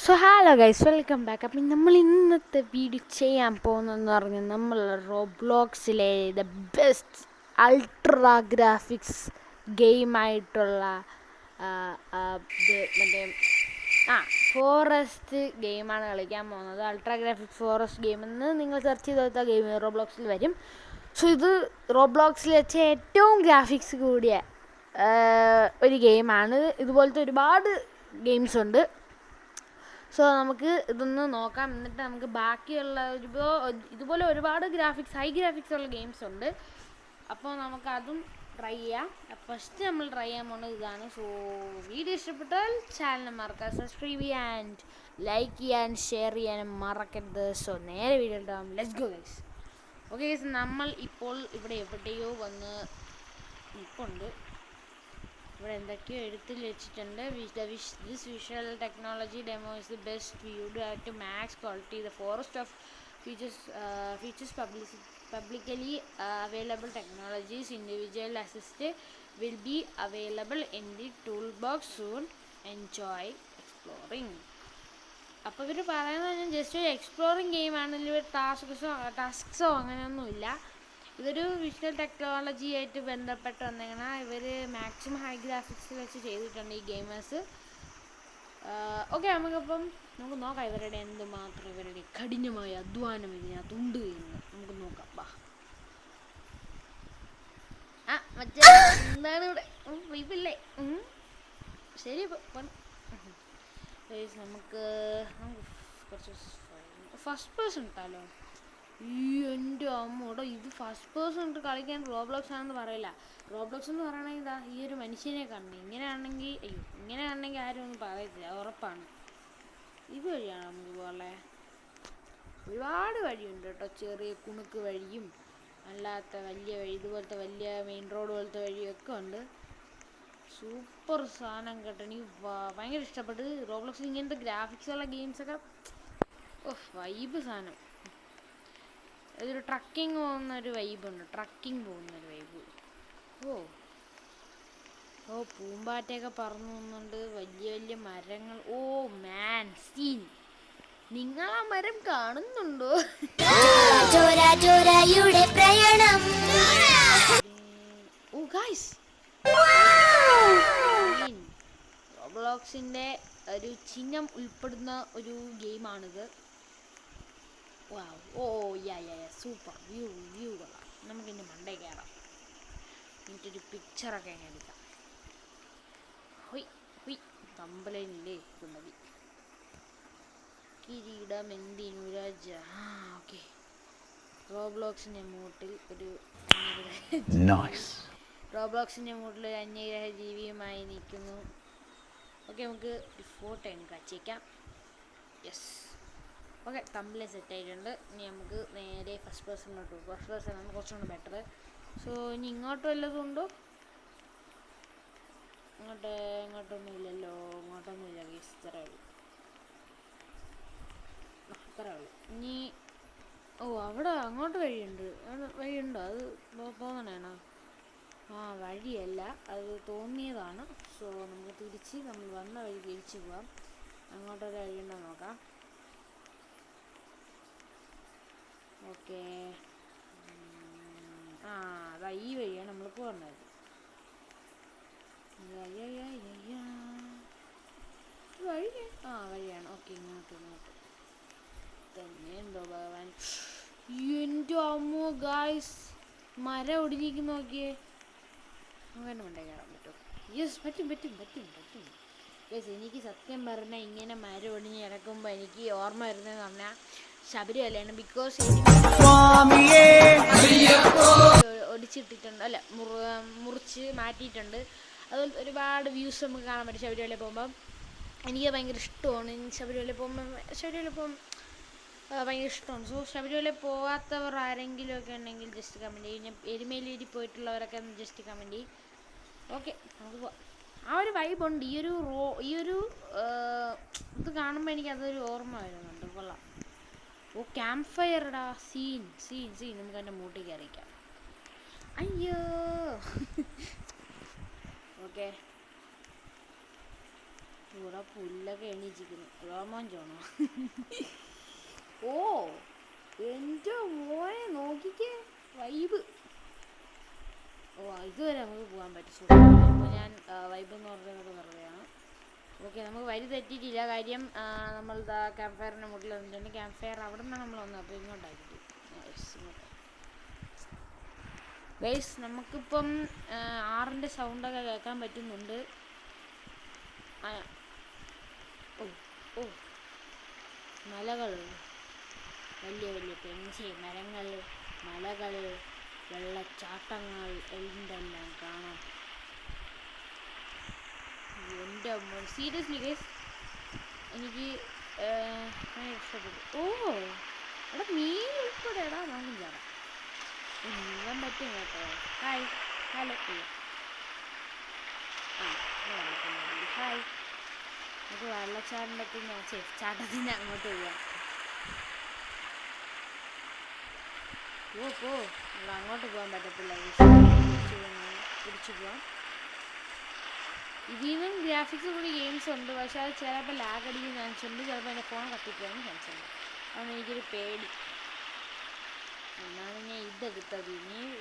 So hello guys, welcome back. അപ്പം നമ്മൾ ഇന്നത്തെ വീഡിയോ ചെയ്യാൻ പോകുന്നതെന്ന് പറഞ്ഞാൽ നമ്മൾ റോബ്ലോക്സിലെ ദ ബെസ്റ്റ് അൾട്രാ ഗ്രാഫിക്സ് ഗെയിമായിട്ടുള്ള മറ്റേ ഫോറസ്റ്റ് ഗെയിമാണ് കളിക്കാൻ പോകുന്നത്. അൾട്രാ ഗ്രാഫിക്സ് ഫോറസ്റ്റ് ഗെയിം എന്ന് നിങ്ങൾ സെർച്ച് ചെയ്ത് കൊടുത്താൽ ഗെയിം റോബ്ലോക്സിൽ വരും. സോ ഇത് റോബ്ലോക്സിൽ വെച്ച് ഏറ്റവും ഗ്രാഫിക്സ് കൂടിയ ഒരു ഗെയിമാണ്. ഇതുപോലത്തെ ഒരുപാട് ഗെയിംസ് ഉണ്ട്. സോ നമുക്ക് ഇതൊന്ന് നോക്കാം, എന്നിട്ട് നമുക്ക് ബാക്കിയുള്ള ഇതുപോലെ ഒരുപാട് ഹൈ ഗ്രാഫിക്സ് ഉള്ള ഗെയിംസ് ഉണ്ട്. അപ്പോൾ നമുക്ക് അതും ട്രൈ ചെയ്യാം. ഫസ്റ്റ് നമ്മൾ ട്രൈ ചെയ്യാൻ പോകുന്നത് ഇതാണ്. സോ വീഡിയോ ഇഷ്ടപ്പെട്ടാൽ ചാനൽ മറക്കുക, സബ്സ്ക്രൈബ് ചെയ്യാൻ ആൻഡ് ലൈക്ക് ചെയ്യാൻ ഷെയർ ചെയ്യാനും മറക്കരുത്. സോ നേരെ വീഡിയോ ഉണ്ടാവും. Let's go guys. Okay guys, നമ്മൾ ഇപ്പോൾ ഇവിടെ എവിടെയോ വന്ന് നിൽപ്പുണ്ട്. ഇവിടെ എന്തൊക്കെയോ എഴുത്തിൽ വെച്ചിട്ടുണ്ട്. This visual technology demo is the best viewed at max quality. The forest of features publicly available technologies. Individual assist will be available in the toolbox soon. Enjoy exploring. അപ്പോൾ ഇവർ പറയുന്നത് ജസ്റ്റ് ഒരു എക്സ്പ്ലോറിങ് ഗെയിമാണ്. ഇതിൽ ടാസ്ക്സോ അങ്ങനെയൊന്നുമില്ല. ഇതൊരു visual technology ആയിട്ട് ബന്ധപ്പെട്ട് വന്നേക്കണ. ഇവർ മാക്സിമം ഹൈ ഗ്രാഫിക്സിൽ വെച്ച് ചെയ്തിട്ടുണ്ട് ഈ ഗെയിമേഴ്സ്. ഓക്കെ, നമുക്ക് നോക്കാം ഇവരുടെ എന്തുമാത്രം ഇവരുടെ കഠിനമായ അധ്വാനം ഇതിനകത്തുണ്ട് എന്ന് നമുക്ക് നോക്കാം. മറ്റേ എന്താണ് ഇവിടെ വൈബില്ലേ? ശരി, നമുക്ക് കുറച്ച് ഫസ്റ്റ് പേഴ്സൺ ഇട്ടാലോ? എൻ്റെ അമ്മോടോ, ഇത് ഫസ്റ്റ് പേഴ്സൺ ഇട്ട് കളിക്കാൻ റോബ്ലോക്സ് ആണെന്ന് പറയില്ല. റോബ്ലോക്സ് എന്ന് പറയണമെങ്കിൽ ഇതാ ഈ ഒരു മനുഷ്യനെ കാണണം. ഇങ്ങനെയാണെങ്കിൽ ആരും ഒന്നും പറയത്തില്ല, ഉറപ്പാണ്. ഇതുവഴിയാണ് നമുക്ക് പോലെ ഒരുപാട് വഴിയുണ്ട് കേട്ടോ. ചെറിയ കുണുക്ക് വഴിയും അല്ലാത്ത വലിയ വഴി, ഇതുപോലത്തെ വലിയ മെയിൻ റോഡ് പോലത്തെ വഴിയൊക്കെ ഉണ്ട്. സൂപ്പർ സാധനം കേട്ടോ. എനിക്ക് ഭയങ്കര ഇഷ്ടപ്പെട്ടു റോബ്ലോക്സിൽ ഇങ്ങനത്തെ ഗ്രാഫിക്സുള്ള ഗെയിംസൊക്കെ. വൈബ് സാധനം. ഇതൊരു ട്രക്കിംഗ് പോകുന്നൊരു വൈബുണ്ട്. വൈബ്. പൂമ്പാറ്റയൊക്കെ പറന്നു പോകുന്നുണ്ട്. വലിയ വലിയ മരങ്ങൾ. മാൻ സീൻ. നിങ്ങൾ ആ മരം കാണുന്നുണ്ടോ? ഗൈസ്, റോബ്ലോക്സിന്റെ ഒരു ചിഹ്നം ഉൾപ്പെടുന്ന ഒരു ഗെയിമാണിത്. സൂപ്പർ വ്യൂ കൊള്ളാം. നമുക്കിൻ്റെ മണ്ടേ കയറാം. എന്നിട്ടൊരു പിക്ചറൊക്കെ എങ്ങനെ എടുക്കാം. തമ്പലയില്ലേ മതി. കിരീടം എന്തിനു രാജ. ഓക്കെ, റോബ്ലോക്സിൻ്റെ മൂട്ടിൽ ഒരു അന്യഗ്രഹ ജീവിയുമായി നിൽക്കുന്നു. ഓക്കെ, നമുക്ക് ഒരു ഫോട്ടോ എനിക്ക് വച്ചേക്കാം. യെസ്, ഓക്കെ, തമ്മിൽ സെറ്റ് ആയിട്ടുണ്ട്. ഇനി നമുക്ക് നേരെ ഫസ്റ്റ് പേഴ്സണിലോട്ട് പോകും. ഫസ്റ്റ് പേഴ്സൺ ആണ് കുറച്ചുകൂടി ബെറ്റർ. സോ ഇനി ഇങ്ങോട്ട് വല്ലതും ഉണ്ടോ? ഇങ്ങോട്ടൊന്നും ഇല്ലല്ലോ. ഇങ്ങോട്ടൊന്നുമില്ല ഗൈസ്, ഇത്രേ ഉള്ളൂ. ഇനി അവിടെ അങ്ങോട്ട് വഴിയുണ്ടോ? അത് തോന്നണേണോ? വഴിയല്ല, അത് തോന്നിയതാണ്. സോ നമുക്ക് നമ്മൾ വന്ന വഴി തിരിച്ച് പോവാം. അങ്ങോട്ടൊരു വഴിയുണ്ടോ നോക്കാം. ഓക്കെ, അതാ ഈ വഴിയാണ് നമ്മൾ പോകുന്നത്. വഴിയാണ്. ഓക്കെ, ഇങ്ങോട്ട് തന്നെ എന്തോ ഭഗവാൻ. എൻ്റെ അമ്മോ ഗായ്സ്, മരം ഒടിഞ്ഞിരിക്കുന്ന നോക്കിയേ. അങ്ങനെ മണ്ടേ കയറാൻ പറ്റുമോ? യെസ്, പറ്റും. ഗൈസ്, എനിക്ക് സത്യം പറഞ്ഞാൽ ഇങ്ങനെ മരം ഒടിഞ്ഞ് കിടക്കുമ്പോൾ എനിക്ക് ഓർമ്മ വരുന്നതെന്ന് പറഞ്ഞാൽ ശബരിമലയാണ്. ബിക്കോസ് ഒടിച്ചിട്ടിട്ടുണ്ട്, അല്ല മുറിച്ച് മാറ്റിയിട്ടുണ്ട്. അതുപോലെ ഒരുപാട് വ്യൂസ് നമുക്ക് കാണാൻ പറ്റും ശബരിമല പോകുമ്പം. എനിക്ക് ഭയങ്കര ഇഷ്ടമാണ് ശബരിമല പോകുമ്പം ഭയങ്കര ഇഷ്ടമാണ്. സോ ശബരിമല പോകാത്തവർ ആരെങ്കിലും ഒക്കെ ഉണ്ടെങ്കിൽ ജസ്റ്റ് കമൻറ്റ് ചെയ്യും. എരുമേലിയിൽ പോയിട്ടുള്ളവരൊക്കെ ജസ്റ്റ് കമൻറ്റ് ചെയ്യും. ഓക്കെ, നമുക്ക് പോവാം. ആ ഒരു വൈബുണ്ട്. ഈ ഒരു ഇത് കാണുമ്പോൾ എനിക്ക് അതൊരു ഓർമ്മ വരുന്നുണ്ട്. കൊള്ളാം. ക്യാമ്പ് ഫയർടാ. സീൻ. നമുക്ക് എൻ്റെ മൂട്ടിൽ കയറിക്കാം. അയ്യോ. ഓക്കെ, ഇവിടെ പുല്ലൊക്കെ എണീച്ചിരിക്കുന്നു. രോമാഞ്ചോണോ? ഓ എൻ്റെ മോനെ നോക്കിക്കേ, വൈബ്. ഓ ഇതുവരെ നമുക്ക് പോകാൻ പറ്റും. അപ്പോൾ ഞാൻ വൈബ് എന്ന് പറയുന്നത് വെറുതെയാണ്. ഓക്കെ, നമുക്ക് വഴി തെറ്റിയിട്ടില്ല. കാര്യം നമ്മൾ ക്യാമ്പ് ഫയറിൻ്റെ മുകളിൽ വന്നിട്ടുണ്ട്. ക്യാമ്പ് ഫയർ അവിടെ നിന്നാണ് നമ്മൾ വന്നത്. അപ്പോൾ ഇങ്ങോട്ടാക്കിയിട്ട് ഗൈസ് നമുക്കിപ്പം ആറിൻ്റെ സൗണ്ടൊക്കെ കേൾക്കാൻ പറ്റുന്നുണ്ട്. ഓ ഓ മലകൾ, വലിയ വലിയ പെൻസി മരങ്ങൾ, മലകൾ, വെള്ളച്ചാട്ടങ്ങൾ, എന്തെല്ലാം കാണാം. എൻ്റെ സീരിയസ്ലി ഗൈസ് എനിക്ക് ഇഷ്ടപ്പെട്ടു. ഓ എടാ മീൻ ഉൾപ്പെടെ എടാ നോക്കും ചേരാം. നീങ്ങാൻ പറ്റും കേട്ടോ. Hi, hello. ഹായ്, നമുക്ക് ചാട്ടത്തിന് അങ്ങോട്ട് പോവാം. പോ ഇവിടെ അങ്ങോട്ട് പോകാൻ പറ്റത്തില്ല. തിരിച്ചു പോവാം. ഇതിനും ഗ്രാഫിക്സ് കൂടി ഗെയിംസ് ഉണ്ട്, പക്ഷെ അത് ചിലപ്പോൾ ലാഗ് അടിക്കുന്ന ചാൻസ് ഉണ്ട്. ചിലപ്പോൾ എൻ്റെ ഫോൺ കത്തിപ്പോകാൻ ചാൻസ് ഉണ്ട്. അതുകൊണ്ട് എനിക്കൊരു പേടി. എന്നാണ് ഞാൻ ഇതെടുത്തത്.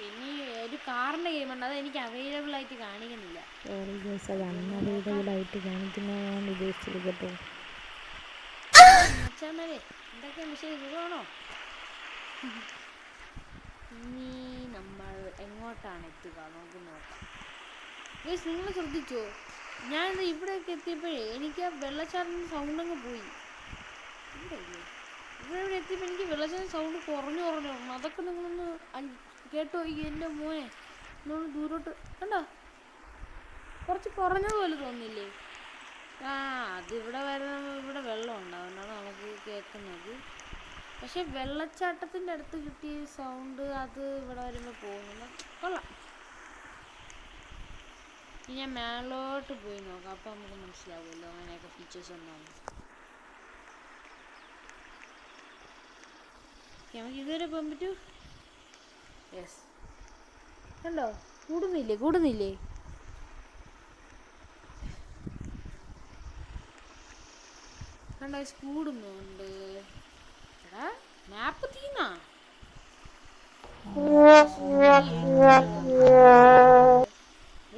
ഇനി ഒരു കാറിൻ്റെ ഗെയിമുണ്ട്, അത് എനിക്ക് അവൈലബിൾ ആയിട്ട് കാണിക്കുന്നില്ല. മച്ചാന്മാരെ എന്തൊക്കെ വിഷയം സുഖമാണോ? ഇനി നമ്മൾ എങ്ങോട്ടാണ് എത്തുക നമുക്ക് നോക്കാം. ഗൈസ് നിങ്ങൾ ശ്രദ്ധിച്ചോ, ഞാൻ ഇവിടെയൊക്കെ എത്തിയപ്പോഴേ എനിക്ക് ആ വെള്ളച്ചാട്ടത്തിൻ്റെ സൗണ്ട് അങ്ങ് പോയി. ഇവിടെ എത്തിയപ്പോൾ എനിക്ക് വെള്ളച്ചാട്ടം സൗണ്ട് കുറഞ്ഞു വരണം. അതൊക്കെ നിങ്ങളൊന്ന് കേട്ടോ. എൻ്റെ മോനെ നമ്മൾ ദൂരോട്ട് കണ്ടോ, കുറച്ച് കുറഞ്ഞതുപോലെ തോന്നില്ലേ? അതിവിടെ ഇവിടെ വെള്ളം ഉണ്ടാവുന്നതാണ് നമുക്ക് കേൾക്കുന്നത്. പക്ഷെ വെള്ളച്ചാട്ടത്തിൻ്റെ അടുത്ത് കിട്ടിയ സൗണ്ട് അത് ഇവിടെ വരുമ്പോൾ പോകുന്നില്ല. കൊള്ളാം. ഇനി ഞാൻ മേലോട്ട് പോയി നോക്കാം, അപ്പം നമുക്ക് മനസ്സിലാവുമല്ലോ അങ്ങനെയൊക്കെ ഫീച്ചേഴ്സ് ഉണ്ടാവും. നമുക്ക് ഇതുവരെ പോകാൻ പറ്റൂ. യെസ്, കണ്ടോ കൂടുന്നില്ലേ കണ്ടോ, കൂടുന്നുണ്ട്. എടാ മാപ്പ് തീന്നാ.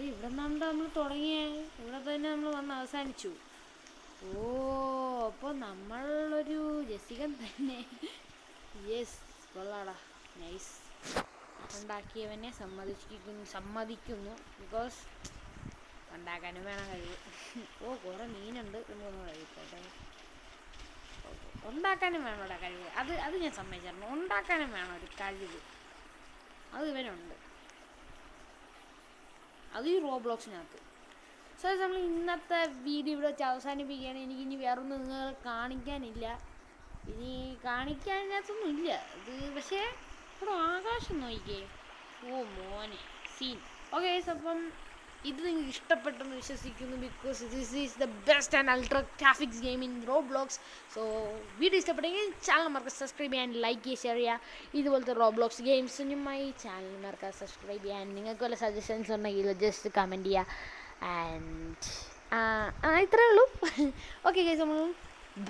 ഇവിടെ നിന്നാണ് നമ്മൾ തുടങ്ങിയേ, ഇവിടെ തന്നെ നമ്മൾ വന്ന് അവസാനിച്ചു. ഓ അപ്പോൾ നമ്മളൊരു രസികൻ തന്നെ. Yes, കൊള്ളാടാ, nice. ഉണ്ടാക്കിയവനെ സമ്മതിക്കുന്നു. ബിക്കോസ് ഉണ്ടാക്കാനും വേണം കഴിവ്. ഓ കുറേ മീനുണ്ട്, നമുക്കൊന്ന് കഴിക്കട്ടെ. ഉണ്ടാക്കാനും വേണം ഇവിടെ കഴിവ്. അത് ഞാൻ സമ്മതിച്ചിരുന്നു. ഉണ്ടാക്കാനും വേണം ഒരു കഴിവ്. അത് ഇവനുണ്ട്, അത് ഈ റോബ്ലോക്സിനകത്ത്. സോ നമ്മൾ ഇന്നത്തെ വീഡിയോ ഇവിടെ വെച്ച് അവസാനിപ്പിക്കുകയാണ്. എനിക്കിനി വേറൊന്നും നിങ്ങൾ കാണിക്കാനില്ല. ഇനി കാണിക്കാനകത്തൊന്നും ഇല്ല ഇത്. പക്ഷേ ഇവിടെ ആകാശം നോക്കിക്കേ. ഓ മോനെ സീൻ. ഓക്കെ, അപ്പം ഇത് നിങ്ങൾക്ക് ഇഷ്ടപ്പെട്ടെന്ന് വിശ്വസിക്കുന്നു. Because this is the best and ultra graphics game in Roblox. So video ഇഷ്ടപ്പെട്ടെങ്കിൽ ചാനൽ മറക്കുക സബ്സ്ക്രൈബ് ചെയ്യാൻ, ലൈക്ക് ചെയ്യുക, ഷെയർ ചെയ്യുക. ഇതുപോലത്തെ റോബ്ലോക്സ് ഗെയിംസിനുമായി ചാനൽ മറക്കുക സബ്സ്ക്രൈബ് ചെയ്യാൻ. നിങ്ങൾക്ക് വല്ല സജഷൻസ് ഉണ്ടെങ്കിൽ ജസ്റ്റ് കമൻറ്റ് ചെയ്യുക. ആൻഡ് ഇത്രയേ ഉള്ളൂ. ഓക്കെ ഗൈസ്, നമ്മൾ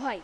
ബൈ.